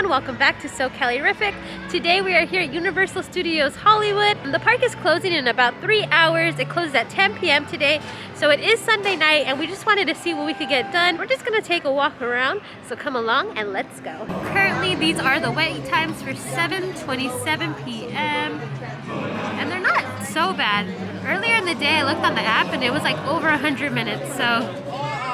everyone, welcome back to So Cali-rific. Today we are here at Universal Studios Hollywood. The park is closing in about 3 hours. It closes at 10 p.m. today, so it is Sunday night and we just wanted to see what we could get done. We're just gonna take a walk around, so come along and let's go. Currently these are the wait times for 7:27 p.m. and they're not so bad. Earlier in the day I looked on the app and it was like over 100 minutes, so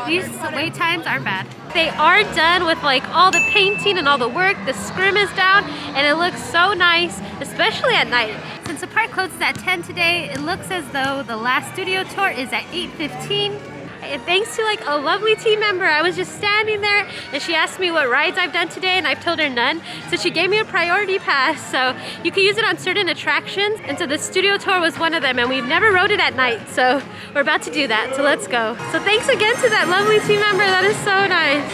these wait times aren't bad. They are done with like all the painting and all the work. The scrim is down and it looks so nice, especially at night. Since the park closes at 10 today, it looks as though the last studio tour is at 8:15. And thanks to like a lovely team member, I was just standing there and she asked me what rides I've done today and I've told her none. So she gave me a priority pass, so you can use it on certain attractions. And so the studio tour was one of them and we've never rode it at night. So we're about to do that, so let's go. So thanks again to that lovely team member, that is so nice.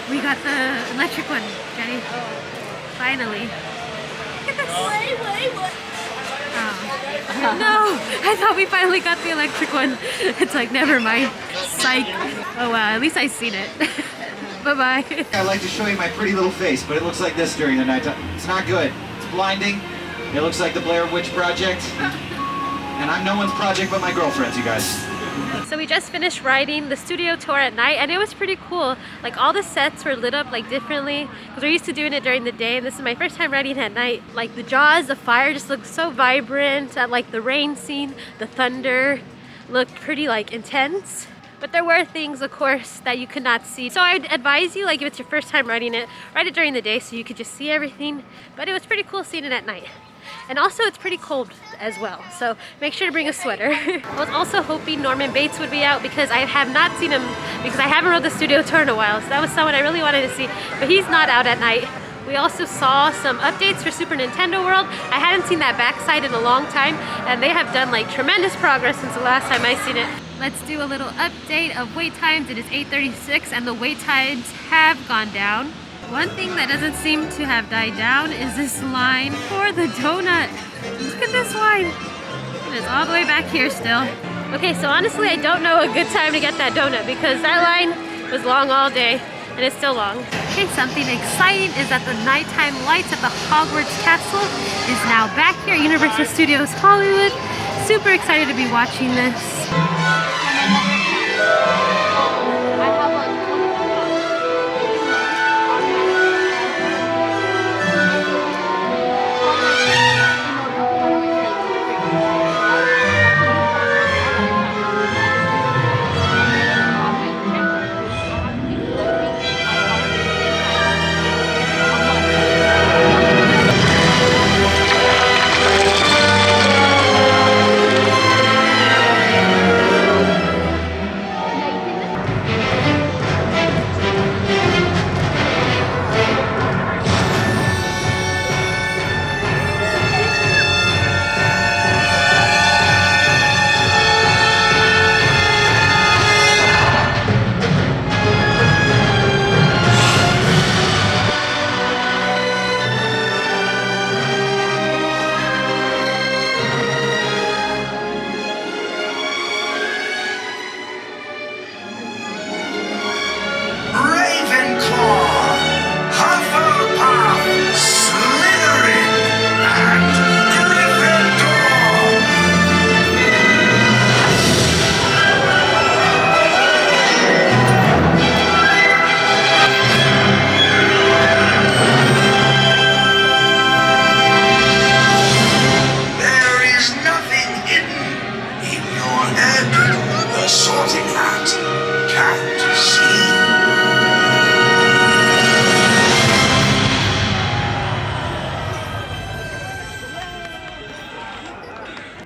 We got the electric one, Jenny. Finally. Look at this. Oh. No, I thought we finally got the electric one. It's like, never mind. Psych. Oh wow, at least I seen it. Bye-bye. I'd like to show you my pretty little face, but it looks like this during the nighttime. It's not good. It's blinding. It looks like the Blair Witch Project. And I'm no one's project but my girlfriend's, you guys. So we just finished riding the studio tour at night and it was pretty cool. Like all the sets were lit up like differently because we're used to doing it during the day, and this is my first time riding at night. Like the jaws of fire just looked so vibrant, and like the rain scene, the thunder looked pretty like intense. But there were things, of course, that you could not see. So I'd advise you, like if it's your first time riding it, ride it during the day so you could just see everything. But it was pretty cool seeing it at night. And also it's pretty cold as well, so make sure to bring a sweater. I was also hoping Norman Bates would be out because I have not seen him, because I haven't rode the studio tour in a while, so that was someone I really wanted to see, but he's not out at night. We also saw some updates for Super Nintendo World. I hadn't seen that backside in a long time, and they have done like tremendous progress since the last time I seen it. Let's do a little update of wait times. It is 8:36 and the wait times have gone down. One thing that doesn't seem to have died down is this line for the donut. Look at this line. It is all the way back here still. Okay, so honestly, I don't know a good time to get that donut because that line was long all day and it's still long. Okay, something exciting is that the nighttime lights at the Hogwarts Castle is now back here at Universal Studios Hollywood. Super excited to be watching this.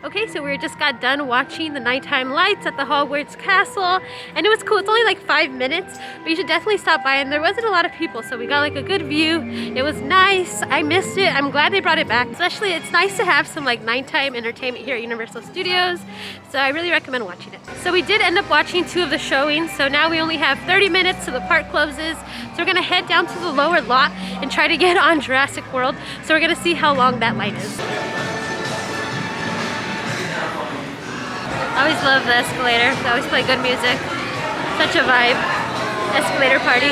Okay, so we just got done watching the nighttime lights at the Hogwarts Castle, and it was cool. It's only like 5 minutes, but you should definitely stop by, and there wasn't a lot of people, so we got like a good view. It was nice. I missed it. I'm glad they brought it back. Especially, it's nice to have some like nighttime entertainment here at Universal Studios, so I really recommend watching it. So we did end up watching 2 of the showings, so now we only have 30 minutes till the park closes. So we're gonna head down to the lower lot and try to get on Jurassic World. So we're gonna see how long that line is. I always love the escalator. They always play good music. Such a vibe. Escalator party.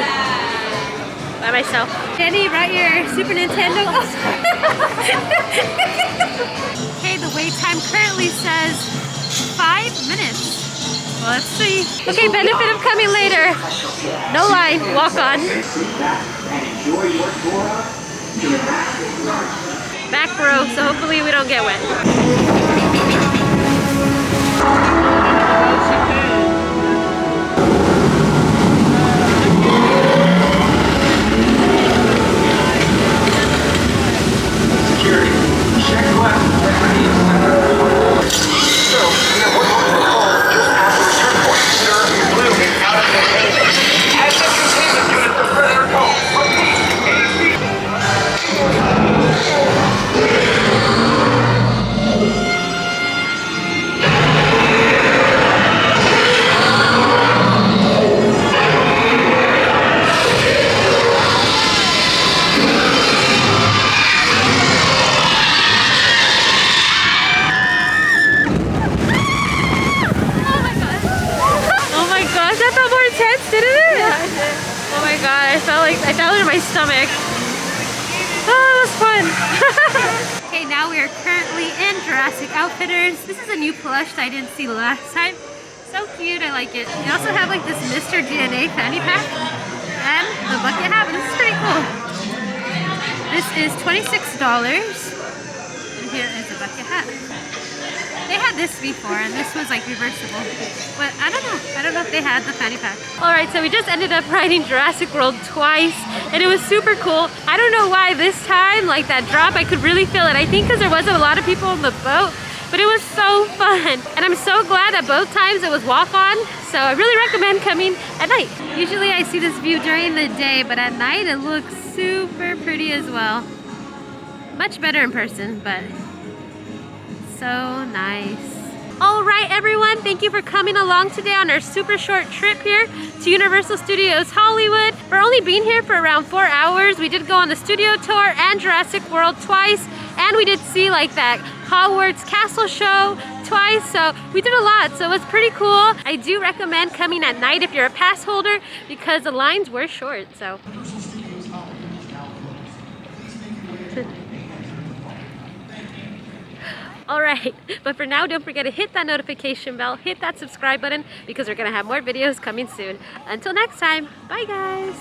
By myself. Jenny, brought your Super Nintendo. Okay, the wait time currently says 5 minutes. Well, let's see. Okay, benefit of coming later. No line, walk on. Back row, so hopefully we don't get wet. I felt it in my stomach. Oh, that was fun. Okay, now we are currently in Jurassic Outfitters. This is a new plush that I didn't see last time. So cute, I like it. They also have like this Mr. DNA fanny pack and the bucket hat. This is pretty cool. This is $26. And here is the bucket hat. They had this before, and this was like reversible. But I don't know. I don't know if they had the fanny pack. Alright, so we just ended up riding Jurassic World twice, and it was super cool. I don't know why this time, like that drop, I could really feel it. I think because there wasn't a lot of people on the boat, but it was so fun. And I'm so glad that both times it was walk-on, so I really recommend coming at night. Usually I see this view during the day, but at night it looks super pretty as well. Much better in person, but so nice. All right, everyone, thank you for coming along today on our super short trip here to Universal Studios Hollywood. We're only being here for around 4 hours. We did go on the studio tour and Jurassic World twice, and we did see like that Hogwarts Castle show twice, so we did a lot, so it was pretty cool. I do recommend coming at night if you're a pass holder because the lines were short, so. Alright, but for now, don't forget to hit that notification bell, hit that subscribe button, because we're going to have more videos coming soon. Until next time, bye guys!